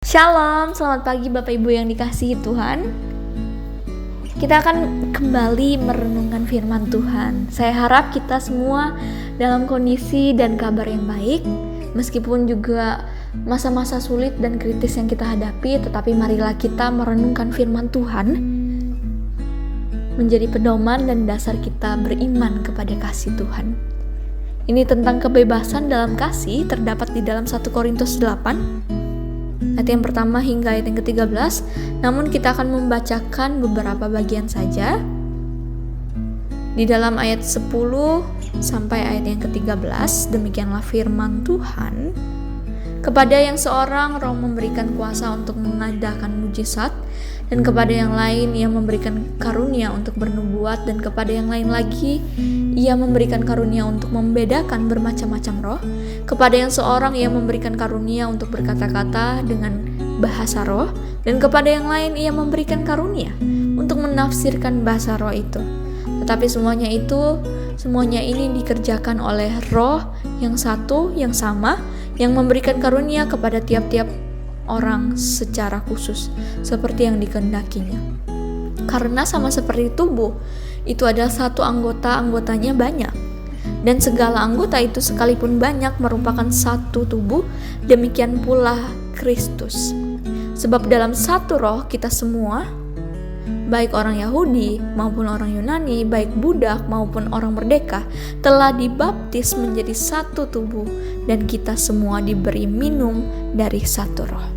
Shalom, selamat pagi Bapak Ibu yang dikasihi Tuhan. Kita akan kembali merenungkan firman Tuhan. Saya harap kita semua dalam kondisi dan kabar yang baik, meskipun juga masa-masa sulit dan kritis yang kita hadapi, tetapi marilah kita merenungkan firman Tuhan menjadi pedoman dan dasar kita beriman kepada kasih Tuhan. Ini tentang kebebasan dalam kasih terdapat di dalam 1 Korintus 8 ayat yang pertama hingga ayat yang ke-13. Namun kita akan membacakan beberapa bagian saja. Di dalam ayat 10 sampai ayat yang ke-13, demikianlah firman Tuhan. Kepada yang seorang Roh memberikan kuasa untuk mengadakan mujizat, dan kepada yang lain Ia memberikan karunia untuk bernubuat, dan kepada yang lain lagi Ia memberikan karunia untuk membedakan bermacam-macam roh. Kepada yang seorang Ia memberikan karunia untuk berkata-kata dengan bahasa roh, dan kepada yang lain Ia memberikan karunia untuk menafsirkan bahasa roh itu. Tetapi semuanya ini dikerjakan oleh Roh yang satu, yang sama, yang memberikan karunia kepada tiap-tiap orang secara khusus, seperti yang dikehendakinya. Karena sama seperti tubuh, itu adalah satu anggota, anggotanya banyak. Dan segala anggota itu sekalipun banyak merupakan satu tubuh, demikian pula Kristus. Sebab dalam satu roh kita semua, baik orang Yahudi maupun orang Yunani, baik budak maupun orang merdeka, telah dibaptis menjadi satu tubuh, dan kita semua diberi minum dari satu roh.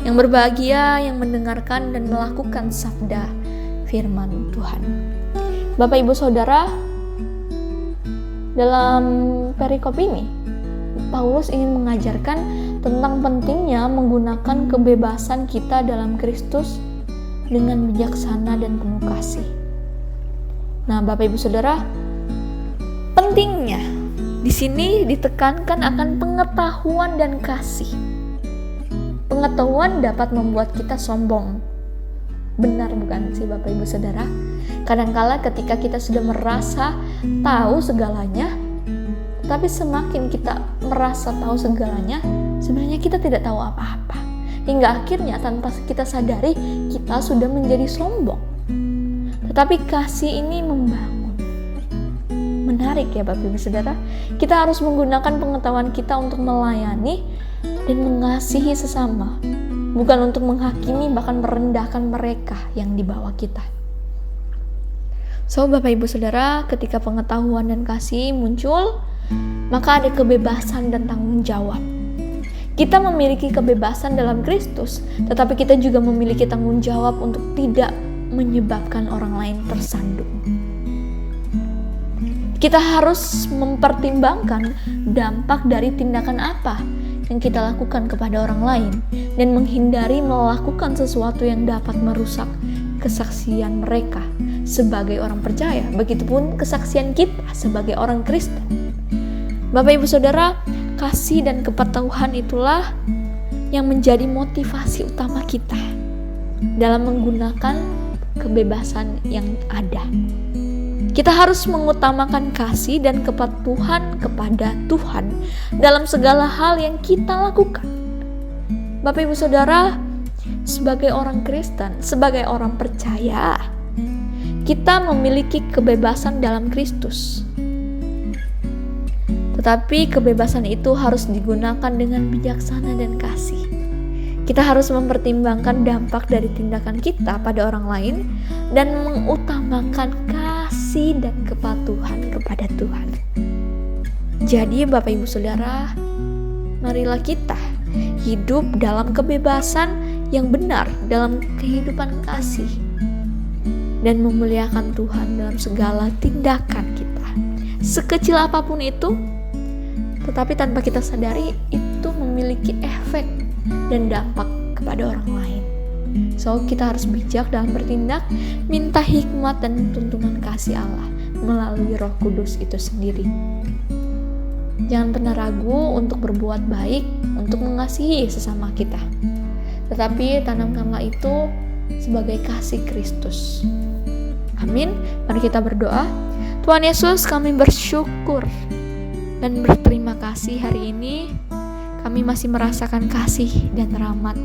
Yang berbahagia yang mendengarkan dan melakukan sabda firman Tuhan. Bapak Ibu Saudara, dalam perikop ini Paulus ingin mengajarkan tentang pentingnya menggunakan kebebasan kita dalam Kristus dengan bijaksana dan penuh kasih. Nah, Bapak Ibu Saudara, pentingnya di sini ditekankan akan pengetahuan dan kasih. Pengetahuan dapat membuat kita sombong. Benar bukan sih Bapak Ibu Saudara? Kadangkala ketika kita sudah merasa tahu segalanya, tapi semakin kita merasa tahu segalanya, sebenarnya kita tidak tahu apa-apa. Hingga akhirnya tanpa kita sadari kita sudah menjadi sombong. Tetapi kasih ini membangun. Menarik ya Bapak Ibu Saudara. Kita harus menggunakan pengetahuan kita untuk melayani dan mengasihi sesama. Bukan untuk menghakimi bahkan merendahkan mereka yang di bawah kita. So Bapak Ibu Saudara, ketika pengetahuan dan kasih muncul, maka ada kebebasan dan tanggung jawab. Kita memiliki kebebasan dalam Kristus, tetapi kita juga memiliki tanggung jawab untuk tidak menyebabkan orang lain tersandung. Kita harus mempertimbangkan dampak dari tindakan apa yang kita lakukan kepada orang lain dan menghindari melakukan sesuatu yang dapat merusak kesaksian mereka sebagai orang percaya. Begitupun kesaksian kita sebagai orang Kristen. Bapak Ibu Saudara, kasih dan kepatuhan itulah yang menjadi motivasi utama kita dalam menggunakan kebebasan yang ada. Kita harus mengutamakan kasih dan kepatuhan kepada Tuhan dalam segala hal yang kita lakukan. Bapak Ibu Saudara, sebagai orang Kristen, sebagai orang percaya, kita memiliki kebebasan dalam Kristus. Tetapi kebebasan itu harus digunakan dengan bijaksana dan kasih. Kita harus mempertimbangkan dampak dari tindakan kita pada orang lain dan mengutamakan kasih dan kepatuhan kepada Tuhan. Jadi Bapak Ibu Saudara, marilah kita hidup dalam kebebasan yang benar dalam kehidupan kasih dan memuliakan Tuhan dalam segala tindakan kita. Sekecil apapun itu, tetapi tanpa kita sadari itu memiliki efek dan dampak kepada orang lain. So, kita harus bijak dalam bertindak, minta hikmat dan tuntunan kasih Allah melalui Roh Kudus itu sendiri. Jangan pernah ragu untuk berbuat baik, untuk mengasihi sesama kita. Tetapi tanamkanlah itu sebagai kasih Kristus. Amin. Mari kita berdoa. Tuhan Yesus, kami bersyukur dan berterima kasih hari ini kami masih merasakan kasih dan rahmat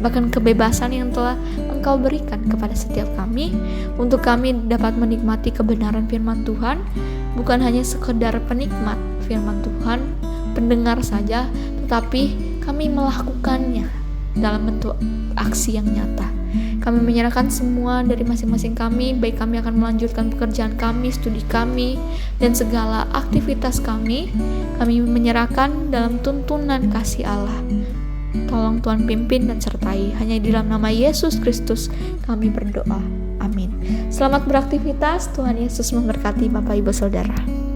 bahkan kebebasan yang telah Engkau berikan kepada setiap kami, untuk kami dapat menikmati kebenaran firman Tuhan, bukan hanya sekedar penikmat firman Tuhan, pendengar saja, tetapi kami melakukannya dalam bentuk aksi yang nyata. Kami menyerahkan semua dari masing-masing kami, baik kami akan melanjutkan pekerjaan kami, studi kami, dan segala aktivitas kami menyerahkan dalam tuntunan kasih Allah. Tolong Tuhan pimpin dan sertai. Hanya di dalam nama Yesus Kristus kami berdoa. Amin. Selamat beraktivitas. Tuhan Yesus memberkati Bapak Ibu Saudara.